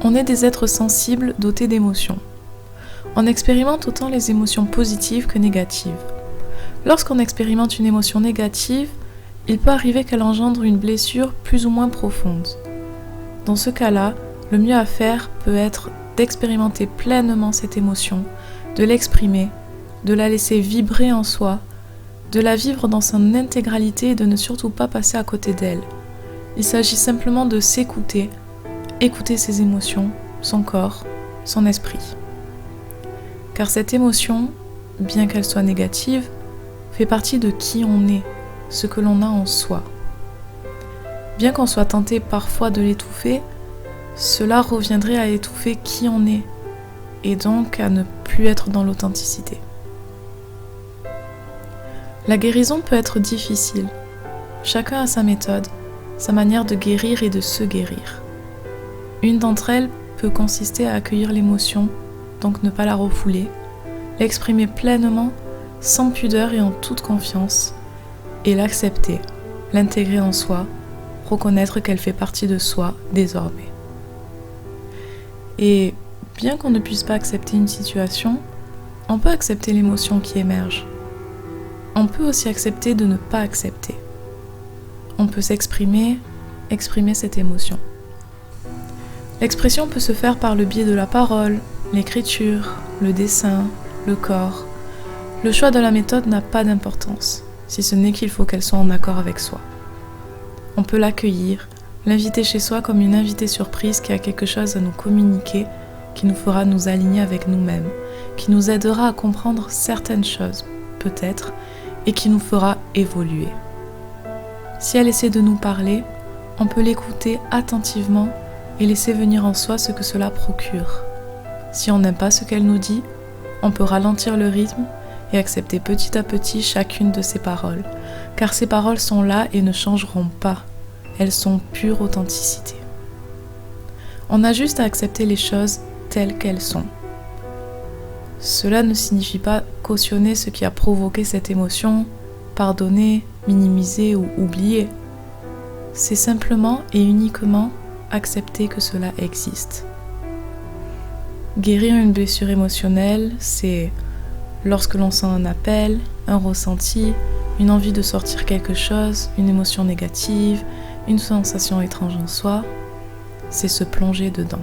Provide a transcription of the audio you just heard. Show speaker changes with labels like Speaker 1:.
Speaker 1: On est des êtres sensibles dotés d'émotions. On expérimente autant les émotions positives que négatives. Lorsqu'on expérimente une émotion négative, il peut arriver qu'elle engendre une blessure plus ou moins profonde. Dans ce cas-là, le mieux à faire peut être d'expérimenter pleinement cette émotion, de l'exprimer, de la laisser vibrer en soi, de la vivre dans son intégralité et de ne surtout pas passer à côté d'elle. Il s'agit simplement de s'écouter, écouter ses émotions, son corps, son esprit. Car cette émotion, bien qu'elle soit négative, fait partie de qui on est, ce que l'on a en soi. Bien qu'on soit tenté parfois de l'étouffer, cela reviendrait à étouffer qui on est, et donc à ne plus être dans l'authenticité. La guérison peut être difficile. Chacun a sa méthode, sa manière de guérir et de se guérir. Une d'entre elles peut consister à accueillir l'émotion, donc ne pas la refouler, l'exprimer pleinement, sans pudeur et en toute confiance, et l'accepter, l'intégrer en soi, reconnaître qu'elle fait partie de soi désormais. Et bien qu'on ne puisse pas accepter une situation, on peut accepter l'émotion qui émerge. On peut aussi accepter de ne pas accepter. On peut exprimer cette émotion. L'expression peut se faire par le biais de la parole, l'écriture, le dessin, le corps. Le choix de la méthode n'a pas d'importance, si ce n'est qu'il faut qu'elle soit en accord avec soi. On peut l'accueillir, l'inviter chez soi comme une invitée surprise qui a quelque chose à nous communiquer, qui nous fera nous aligner avec nous-mêmes, qui nous aidera à comprendre certaines choses, peut-être, et qui nous fera évoluer. Si elle essaie de nous parler, on peut l'écouter attentivement et laisser venir en soi ce que cela procure. Si on n'aime pas ce qu'elle nous dit, on peut ralentir le rythme et accepter petit à petit chacune de ses paroles, car ces paroles sont là et ne changeront pas. Elles sont pure authenticité. On a juste à accepter les choses telles qu'elles sont. Cela ne signifie pas cautionner ce qui a provoqué cette émotion, pardonner, minimiser ou oublier. C'est simplement et uniquement accepter que cela existe. Guérir une blessure émotionnelle, c'est lorsque l'on sent un appel, un ressenti, une envie de sortir quelque chose, une émotion négative, une sensation étrange en soi, c'est se plonger dedans.